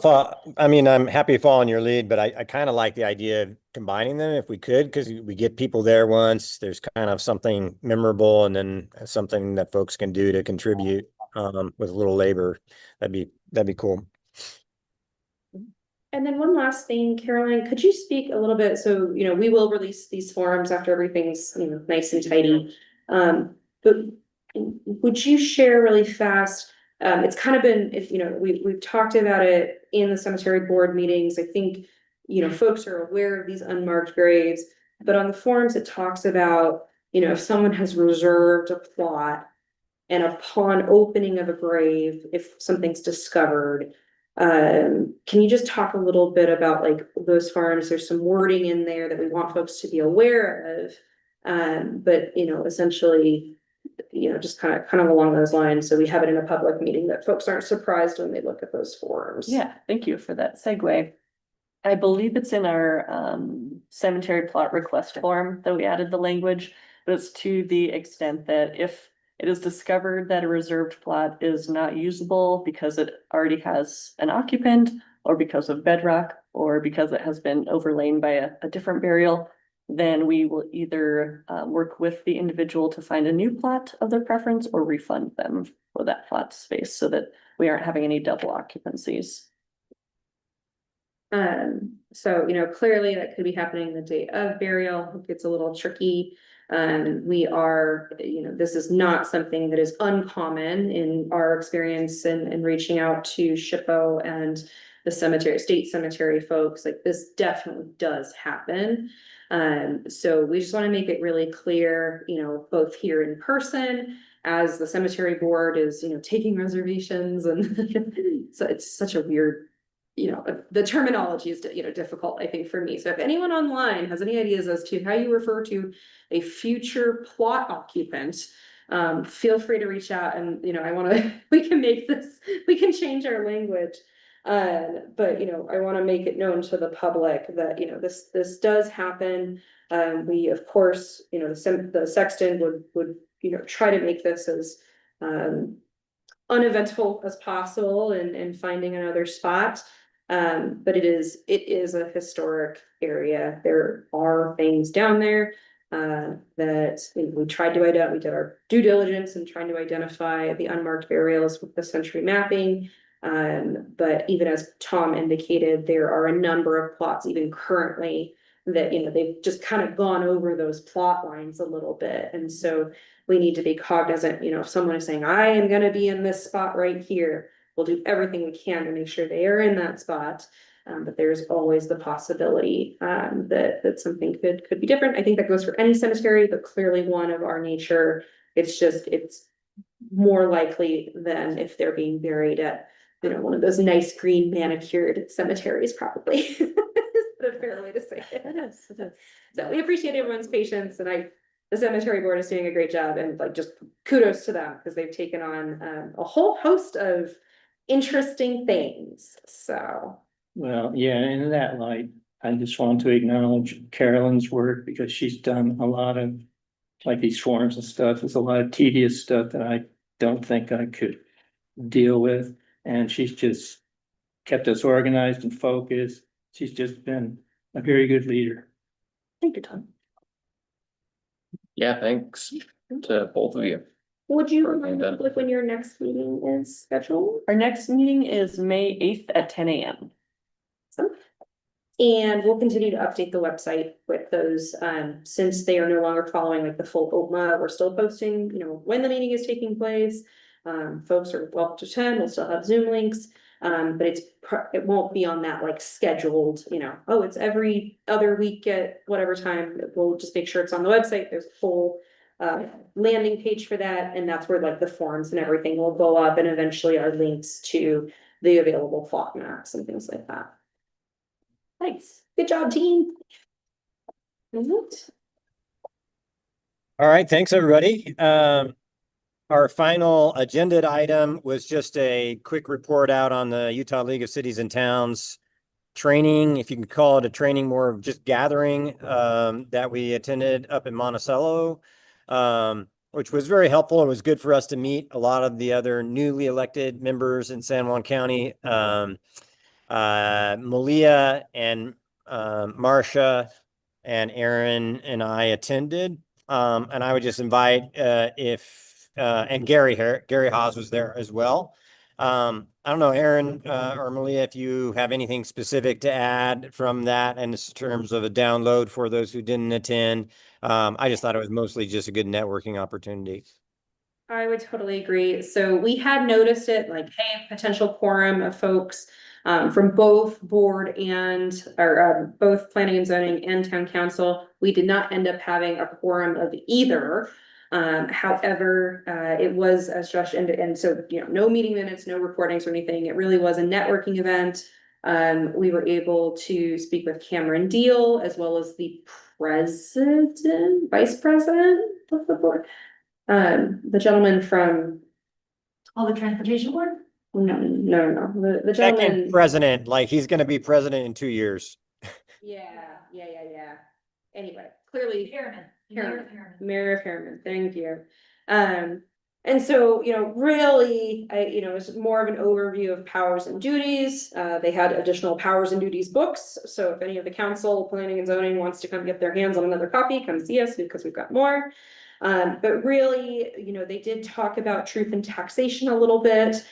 I mean, I'm happy to follow in your lead, but I kind of like the idea of combining them if we could, because we get people there once, there's kind of something memorable and then something that folks can do to contribute with a little labor. That'd be cool. And then one last thing, Caroline, could you speak a little bit? So, we will release these forums after everything's, nice and tidy. But would you share really fast? It's kind of been, we've talked about it in the cemetery board meetings. I think, folks are aware of these unmarked graves, but on the forums, it talks about, if someone has reserved a plot and upon opening of a grave, if something's discovered, can you just talk a little bit about like those farms? There's some wording in there that we want folks to be aware of. But essentially, just kind of along those lines. So we have it in a public meeting that folks aren't surprised when they look at those forms. Yeah, thank you for that segue. I believe it's in our cemetery plot request form that we added the language, but it's to the extent that if it is discovered that a reserved plot is not usable because it already has an occupant, or because of bedrock, or because it has been overlain by a different burial, then we will either work with the individual to find a new plot of their preference or refund them for that plot space so that we aren't having any double occupancies. So, clearly that could be happening the day of burial. It gets a little tricky. We are, this is not something that is uncommon in our experience in reaching out to SHPO and the state cemetery folks. Like, this definitely does happen. So we just want to make it really clear, both here in person as the cemetery board is, taking reservations, and so it's such a weird, the terminology is, difficult, I think, for me. So if anyone online has any ideas as to how you refer to a future plot occupant, feel free to reach out, and, we can make this, we can change our language. But, I want to make it known to the public that, this does happen. We, of course, the sexton would, try to make this as, uneventful as possible and finding another spot. But it is a historic area. There are things down there that we tried to identify. We did our due diligence in trying to identify the unmarked burials with the century mapping. But even as Tom indicated, there are a number of plots even currently that, they've just kind of gone over those plot lines a little bit. And so we need to be cognizant, if someone is saying, I am going to be in this spot right here, we'll do everything we can to make sure they are in that spot. But there's always the possibility that something could be different. I think that goes for any cemetery, but clearly one of our nature, it's more likely than if they're being buried at, one of those nice green manicured cemeteries, probably. Is that a fair way to say it? It is. So we appreciate everyone's patience, and the cemetery board is doing a great job, and just kudos to them because they've taken on a whole host of interesting things. So. Well, yeah, in that light, I just want to acknowledge Carolyn's work because she's done a lot of like these forms and stuff. There's a lot of tedious stuff that I don't think I could deal with. And she's just kept us organized and focused. She's just been a very good leader. Thank you, Tom. Yeah, thanks to both of you. Would you Okay, remind then. me when your next meeting is scheduled? Our next meeting is May 8th at 10 a.m. And we'll continue to update the website with those, since they are no longer following like the full OPMA, we're still posting, you know, when the meeting is taking place. Folks are welcome to attend, we'll still have Zoom links, but it won't be on that like scheduled, you know, oh, it's every other week at whatever time. We'll just make sure it's on the website, there's a full landing page for that, and that's where like the forms and everything will go up, and eventually our links to the available plot maps and things like that. Thanks. Good job, team. All right, thanks, everybody. Our final agenda item was just a quick report out on the Utah League of Cities and Towns training, if you can call it a training, more of just gathering, that we attended up in Monticello, which was very helpful. It was good for us to meet a lot of the other newly elected members in San Juan County. Malia and Marcia and Aaron and I attended. And I would just invite and Gary Haas was there as well. I don't know, Aaron or Malia, if you have anything specific to add from that in terms of a download for those who didn't attend. I just thought it was mostly just a good networking opportunity. I would totally agree. So we had noticed it like, hey, potential quorum of folks from both board and or both planning and zoning and town council. We did not end up having a quorum of either. However, it was, as Josh and so, you know, no meeting minutes, no recordings or anything. It really was a networking event. We were able to speak with Cameron Deal as well as the vice president of the board. The gentleman from. Oh, the transportation board? No, the Second gentleman. president, like he's going to be president in 2 years. Yeah. Anyway, clearly. Mayor of Harriman, thank you. And so, you know, really, it was more of an overview of powers and duties. They had additional powers and duties books. So if any of the council, planning and zoning wants to come get their hands on another copy, come see us because we've got more. But really, you know, they did talk about truth and taxation a little bit.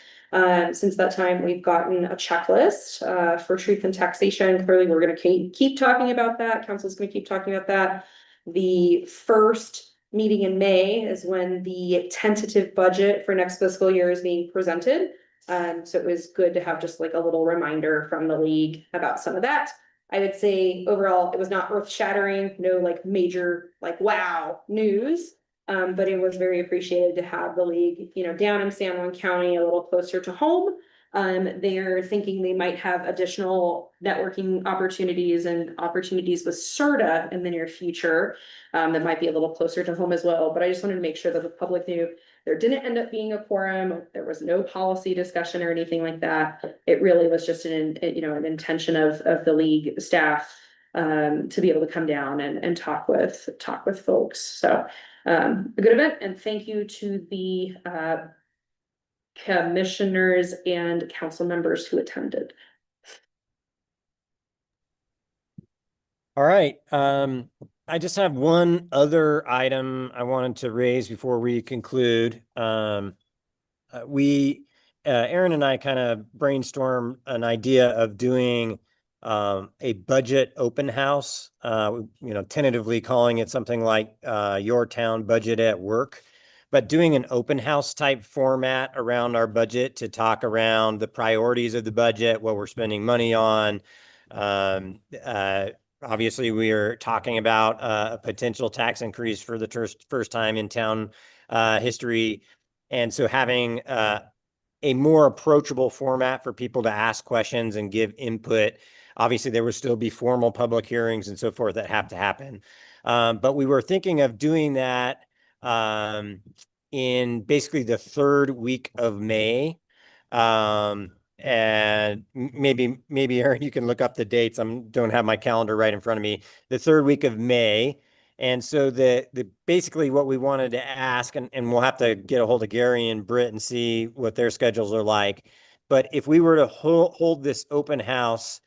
Since that time, we've gotten a checklist for truth and taxation. Clearly, we're going to keep talking about that. Council's going to keep talking about that. The first meeting in May is when the tentative budget for next fiscal year is being presented. So it was good to have just like a little reminder from the league about some of that. I would say overall, it was not earth shattering, no like major like wow news. But it was very appreciated to have the league, you know, down in San Juan County, a little closer to home. They're thinking they might have additional networking opportunities and opportunities with CERTA in the near future. That might be a little closer to home as well. But I just wanted to make sure that the public knew there didn't end up being a quorum. There was no policy discussion or anything like that. It really was just an intention of the league staff to be able to come down and talk with folks. So a good event, and thank you to the commissioners and council members who attended. All right. I just have one other item I wanted to raise before we conclude. Aaron and I kind of brainstormed an idea of doing a budget open house, tentatively calling it something like Your Town Budget at Work, but doing an open house type format around our budget to talk around the priorities of the budget, what we're spending money on. Obviously, we are talking about a potential tax increase for the first time in town history. And so having a more approachable format for people to ask questions and give input. Obviously, there will still be formal public hearings and so forth that have to happen. But we were thinking of doing that in basically the third week of May. And maybe Aaron, you can look up the dates. Don't have my calendar right in front of me. The third week of May. And so basically what we wanted to ask, and we'll have to get a hold of Gary and Britt and see what their schedules are like. But if we were to hold this open house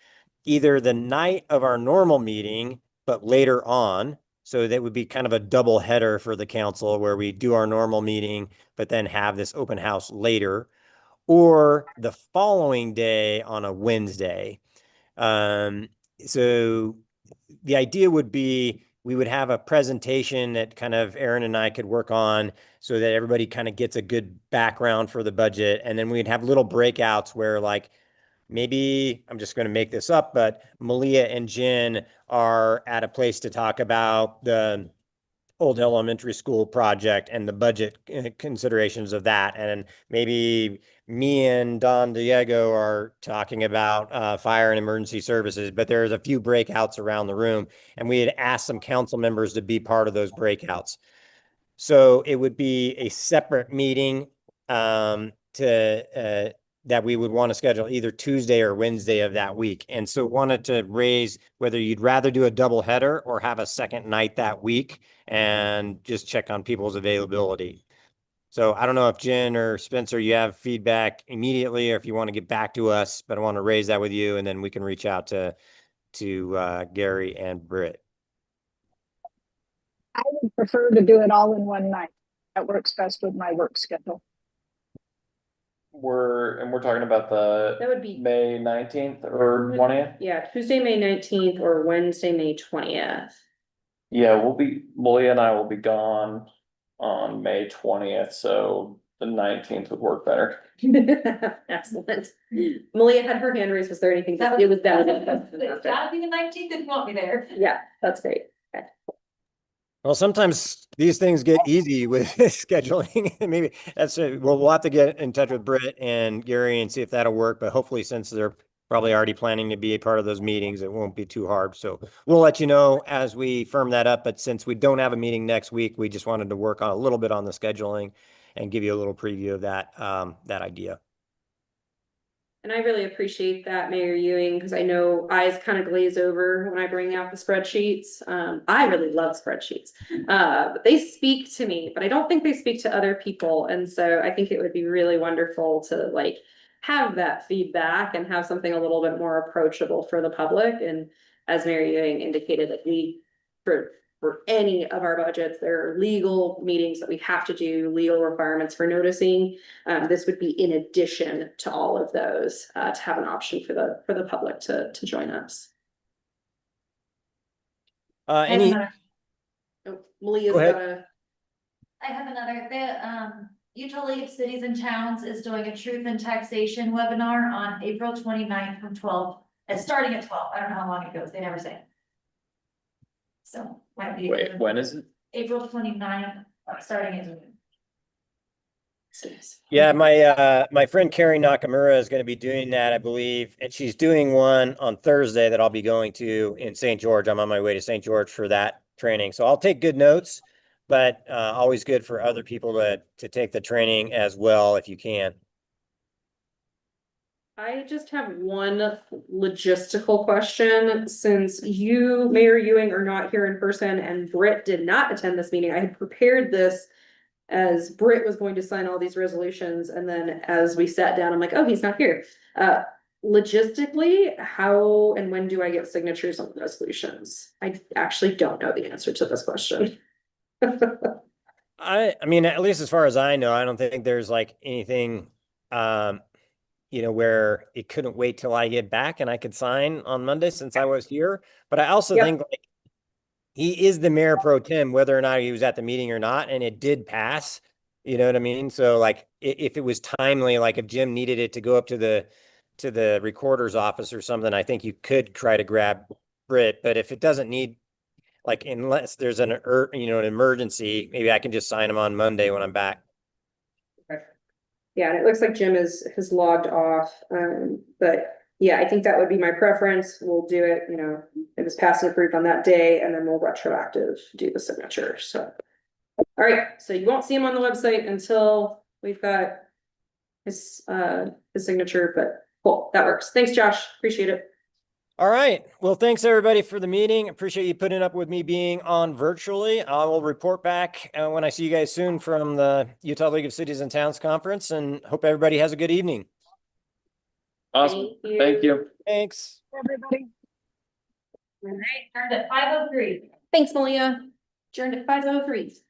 either the night of our normal meeting, but later on, so that would be kind of a double header for the council where we do our normal meeting, but then have this open house later, or the following day on a Wednesday. so the idea would be we would have a presentation that kind of Aaron and I could work on so that everybody kind of gets a good background for the budget. And then we'd have little breakouts where like maybe I'm just going to make this up, but Malia and Jen are at a place to talk about the old elementary school project and the budget considerations of that. And maybe me and Don Diego are talking about fire and emergency services, but there's a few breakouts around the room, and we had asked some council members to be part of those breakouts. So it would be a separate meeting that we would want to schedule either Tuesday or Wednesday of that week. And so wanted to raise whether you'd rather do a double header or have a second night that week and just check on people's availability. So I don't know if Jen or Spencer, you have feedback immediately or if you want to get back to us, but I want to raise that with you and then we can reach out to Gary and Britt. I would prefer to do it all in one night. That works best with my work schedule. We're talking about That the would be, May 19th or 20th. yeah, Tuesday, May 19th or Wednesday, May 20th. Yeah, Malia and I will be gone on May 20th, so the 19th would work better. Excellent. Malia had her hand raised. Was there anything? That It was that. Gotta be the 19th if you want me there. Yeah, that's great. Okay. Well, sometimes these things get easy with scheduling. Maybe that's it. We'll have to get in touch with Britt and Gary and see if that'll work. But hopefully, since they're probably already planning to be a part of those meetings, it won't be too hard. So we'll let you know as we firm that up. But since we don't have a meeting next week, we just wanted to work on a little bit on the scheduling and give you a little preview of that that idea. And I really appreciate that, Mayor Ewing, because I know eyes kind of glaze over when I bring out the spreadsheets. I really love spreadsheets. But they speak to me, but I don't think they speak to other people. And so I think it would be really wonderful to like have that feedback and have something a little bit more approachable for the public. And as Mayor Ewing indicated, that for any of our budgets, there are legal meetings that we have to do, legal requirements for noticing. This would be in addition to all of those, to have an option for the public to join us. Any? Oh, Malia's Go ahead. got a. I have another, the Utah League of Cities and Towns is doing a truth and taxation webinar on April 29th from 12, starting at 12. I don't know how long it goes, they never say. So might be. Wait, when is it? April 29th, starting at noon. Yeah, my friend Carrie Nakamura is going to be doing that, I believe, and she's doing one on Thursday that I'll be going to in St. George. I'm on my way to St. George for that training, so I'll take good notes, but always good for other people to take the training as well if you can. I just have one logistical question. Since you, Mayor Ewing, are not here in person and Britt did not attend this meeting, I had prepared this as Britt was going to sign all these resolutions. And then as we sat down, I'm like, oh, he's not here. Logistically, how and when do I get signatures on the resolutions? I actually don't know the answer to this question. I mean, at least as far as I know, I don't think there's like anything, where it couldn't wait till I get back and I could sign on Monday since I was here. But I also think like he is the mayor pro tem, whether or not he was at the meeting or not, and it did pass. You know what I mean? So like if it was timely, like if Jim needed it to go up to the recorder's office or something, I think you could try to grab Britt. But if it doesn't need, like, unless there's an emergency, maybe I can just sign him on Monday when I'm back. Yeah, and it looks like Jim has logged off, but yeah, I think that would be my preference. We'll do it, it was passed and approved on that day, and then we'll retroactive do the signature, so. All right, so you won't see him on the website until we've got his signature, but cool, that works. Thanks, Josh, appreciate it. All right. Well, thanks everybody for the meeting. Appreciate you putting up with me being on virtually. I will report back when I see you guys soon from the Utah League of Cities and Towns Conference, and hope everybody has a good evening. Awesome. Thank you. Thanks. Everybody. All right, turned at 5:03. Thanks, Malia. Adjourned at 5:03.